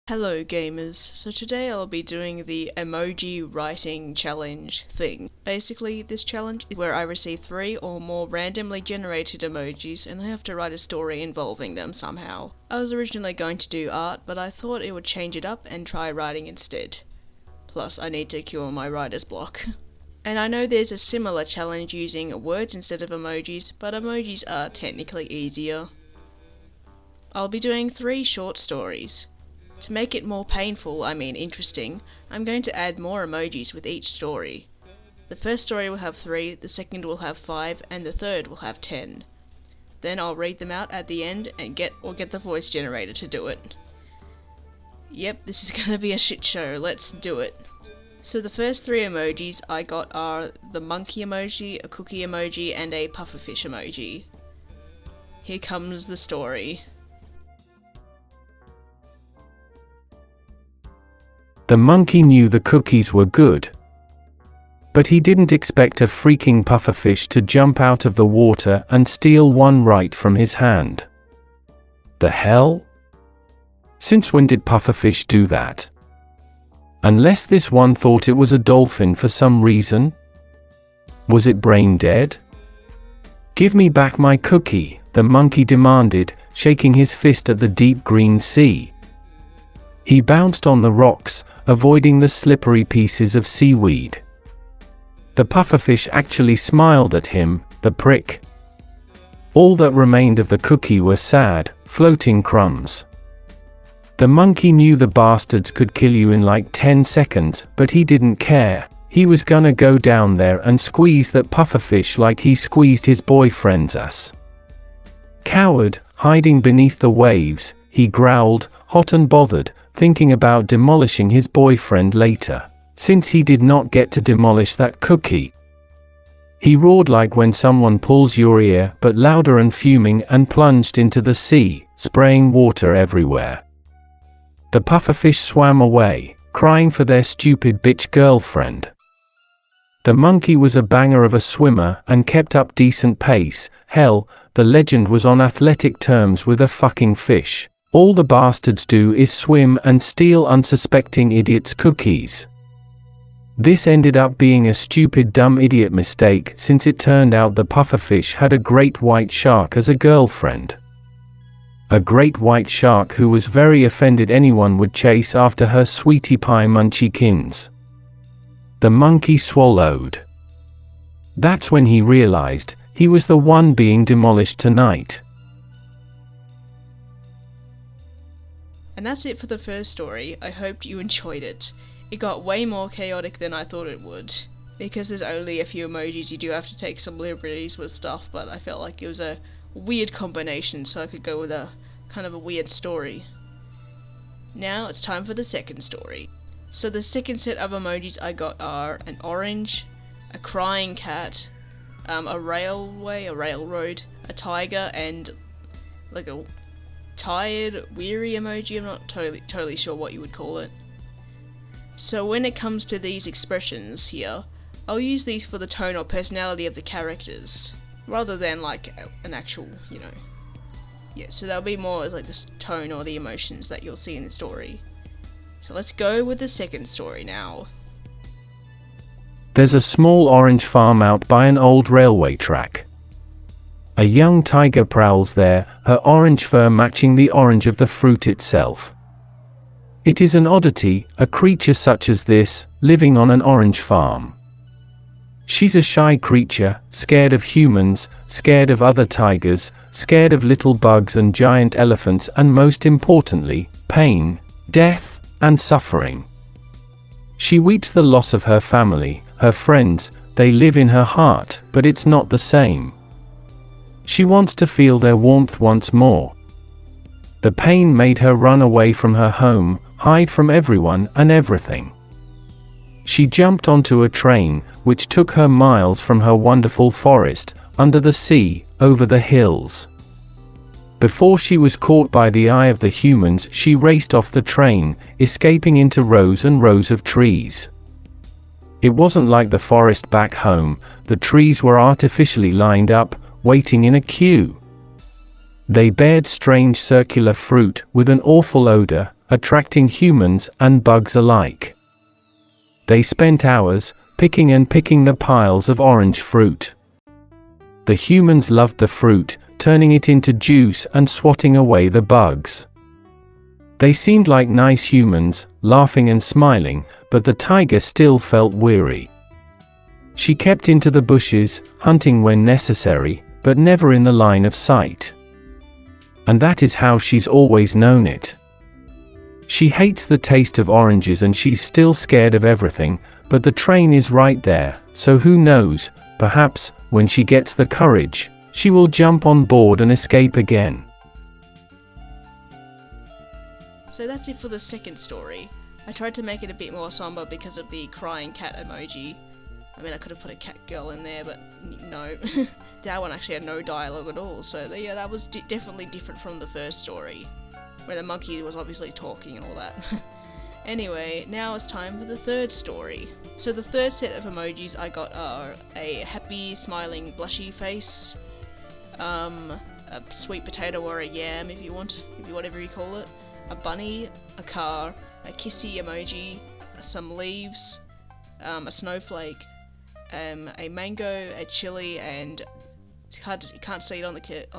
Hello gamers, so today I'll be doing the emoji writing challenge thing. Basically, this challenge is where I receive 3 or more randomly generated emojis and I have to write a story involving them somehow. I was originally going to do art, but I thought it would change it up and try writing instead. Plus, I need to cure my writer's block. And I know there's a similar challenge using words instead of emojis, but emojis are technically easier. I'll be doing 3 short stories. To make it more painful, interesting, I'm going to add more emojis with each story. The first story will have 3, the second will have 5, and the third will have 10. Then I'll read them out at the end and get the voice generator to do it. Yep, this is gonna be a shit show, let's do it. So the first 3 emojis I got are the monkey emoji, a cookie emoji, and a pufferfish emoji. Here comes the story. The monkey knew the cookies were good. But he didn't expect a freaking pufferfish to jump out of the water and steal one right from his hand. The hell? Since when did pufferfish do that? Unless this one thought it was a dolphin for some reason? Was it brain dead? Give me back my cookie, the monkey demanded, shaking his fist at the deep green sea. He bounced on the rocks, avoiding the slippery pieces of seaweed. The pufferfish actually smiled at him, the prick. All that remained of the cookie were sad, floating crumbs. The monkey knew the bastards could kill you in like 10 seconds, but he didn't care. He was gonna go down there and squeeze that pufferfish like he squeezed his boyfriend's ass. Coward, hiding beneath the waves, he growled, hot and bothered, thinking about demolishing his boyfriend later, since he did not get to demolish that cookie. He roared like when someone pulls your ear, but louder and fuming, and plunged into the sea, spraying water everywhere. The pufferfish swam away, crying for their stupid bitch girlfriend. The monkey was a banger of a swimmer and kept up decent pace. Hell, the legend was on athletic terms with a fucking fish. All the bastards do is swim and steal unsuspecting idiots' cookies. This ended up being a stupid dumb idiot mistake, since it turned out the pufferfish had a great white shark as a girlfriend. A great white shark who was very offended anyone would chase after her sweetie pie munchykins. The monkey swallowed. That's when he realized he was the one being demolished tonight. And that's it for the first story. I hoped you enjoyed it. It got way more chaotic than I thought it would. Because there's only a few emojis, you do have to take some liberties with stuff, but I felt like it was a weird combination, so I could go with a kind of a weird story. Now it's time for the second story. So the second set of emojis I got are an orange, a crying cat, a railroad, a tiger, and like a tired, weary emoji. I'm not totally sure what you would call it. So when it comes to these expressions here, I'll use these for the tone or personality of the characters, rather than like an actual, Yeah, so that'll be more as like the tone or the emotions that you'll see in the story. So let's go with the second story now. There's a small orange farm out by an old railway track. A young tiger prowls there, her orange fur matching the orange of the fruit itself. It is an oddity, a creature such as this, living on an orange farm. She's a shy creature, scared of humans, scared of other tigers, scared of little bugs and giant elephants, and most importantly, pain, death, and suffering. She weeps the loss of her family, her friends. They live in her heart, but it's not the same. She wants to feel their warmth once more. The pain made her run away from her home, hide from everyone and everything. She jumped onto a train, which took her miles from her wonderful forest, under the sea, over the hills. Before she was caught by the eye of the humans, she raced off the train, escaping into rows and rows of trees. It wasn't like the forest back home. The trees were artificially lined up, waiting in a queue. They bared strange circular fruit with an awful odor, attracting humans and bugs alike. They spent hours picking and picking the piles of orange fruit. The humans loved the fruit, turning it into juice and swatting away the bugs. They seemed like nice humans, laughing and smiling, but the tiger still felt weary. She kept into the bushes, hunting when necessary, but never in the line of sight. And that is how she's always known it. She hates the taste of oranges and she's still scared of everything, but the train is right there, so who knows, perhaps, when she gets the courage, she will jump on board and escape again. So that's it for the second story. I tried to make it a bit more somber because of the crying cat emoji. I mean, I could have put a cat girl in there, but no. That one actually had no dialogue at all, so yeah, that was definitely different from the first story, where the monkey was obviously talking and all that. Anyway, now it's time for the third story. So the third set of emojis I got are a happy, smiling, blushy face, a sweet potato or a yam if you want, whatever you call it, a bunny, a car, a kissy emoji, some leaves, a snowflake, a mango, a chili, and you can't see it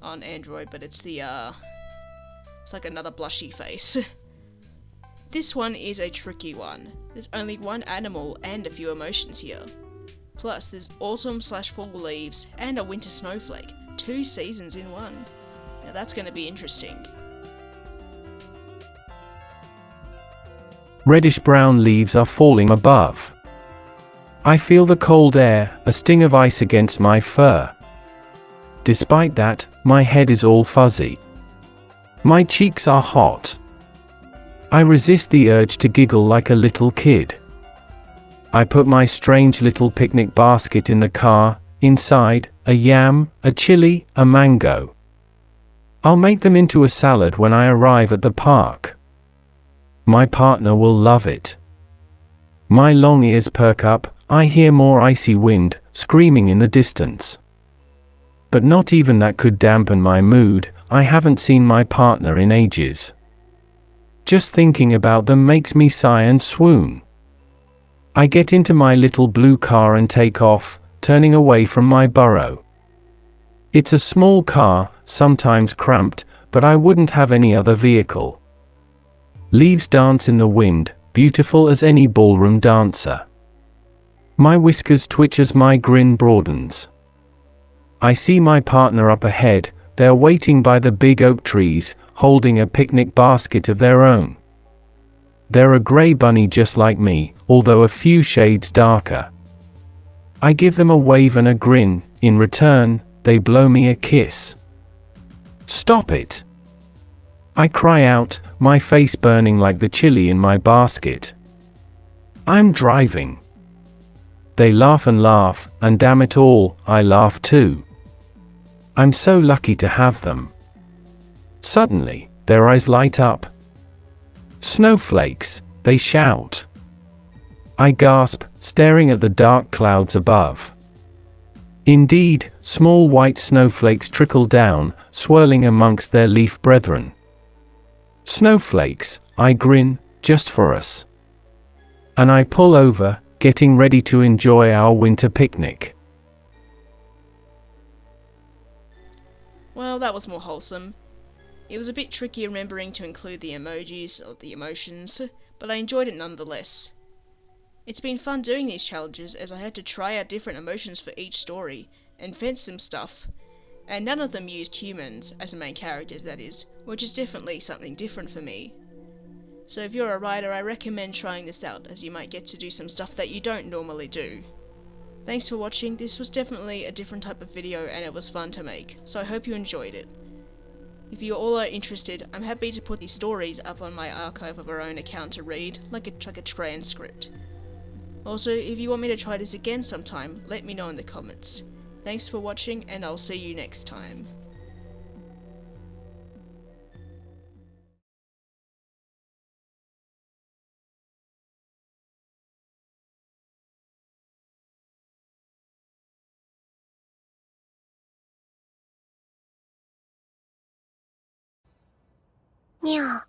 on Android, but it's it's like another blushy face. This one is a tricky one. There's only one animal and a few emotions here. Plus, there's autumn/fall leaves and a winter snowflake. 2 seasons in one. Now that's going to be interesting. Reddish-brown leaves are falling above. I feel the cold air, a sting of ice against my fur. Despite that, my head is all fuzzy. My cheeks are hot. I resist the urge to giggle like a little kid. I put my strange little picnic basket in the car, inside, a yam, a chili, a mango. I'll make them into a salad when I arrive at the park. My partner will love it. My long ears perk up, I hear more icy wind, screaming in the distance. But not even that could dampen my mood, I haven't seen my partner in ages. Just thinking about them makes me sigh and swoon. I get into my little blue car and take off, turning away from my burrow. It's a small car, sometimes cramped, but I wouldn't have any other vehicle. Leaves dance in the wind, beautiful as any ballroom dancer. My whiskers twitch as my grin broadens. I see my partner up ahead, they're waiting by the big oak trees, holding a picnic basket of their own. They're a grey bunny just like me, although a few shades darker. I give them a wave and a grin, in return, they blow me a kiss. Stop it! I cry out, my face burning like the chili in my basket. I'm driving. They laugh, and damn it all, I laugh too. I'm so lucky to have them. Suddenly, their eyes light up. Snowflakes, they shout. I gasp, staring at the dark clouds above. Indeed, small white snowflakes trickle down, swirling amongst their leaf brethren. Snowflakes, I grin, just for us. And I pull over, getting ready to enjoy our winter picnic. Well, that was more wholesome. It was a bit tricky remembering to include the emojis, or the emotions, but I enjoyed it nonetheless. It's been fun doing these challenges as I had to try out different emotions for each story, and fence some stuff, and none of them used humans, as the main characters that is, which is definitely something different for me. So if you're a writer, I recommend trying this out, as you might get to do some stuff that you don't normally do. Thanks for watching. This was definitely a different type of video and it was fun to make, so I hope you enjoyed it. If you all are interested, I'm happy to put these stories up on my archive of our own account to read, like a transcript. Also, if you want me to try this again sometime, let me know in the comments. Thanks for watching, and I'll see you next time. にゃ。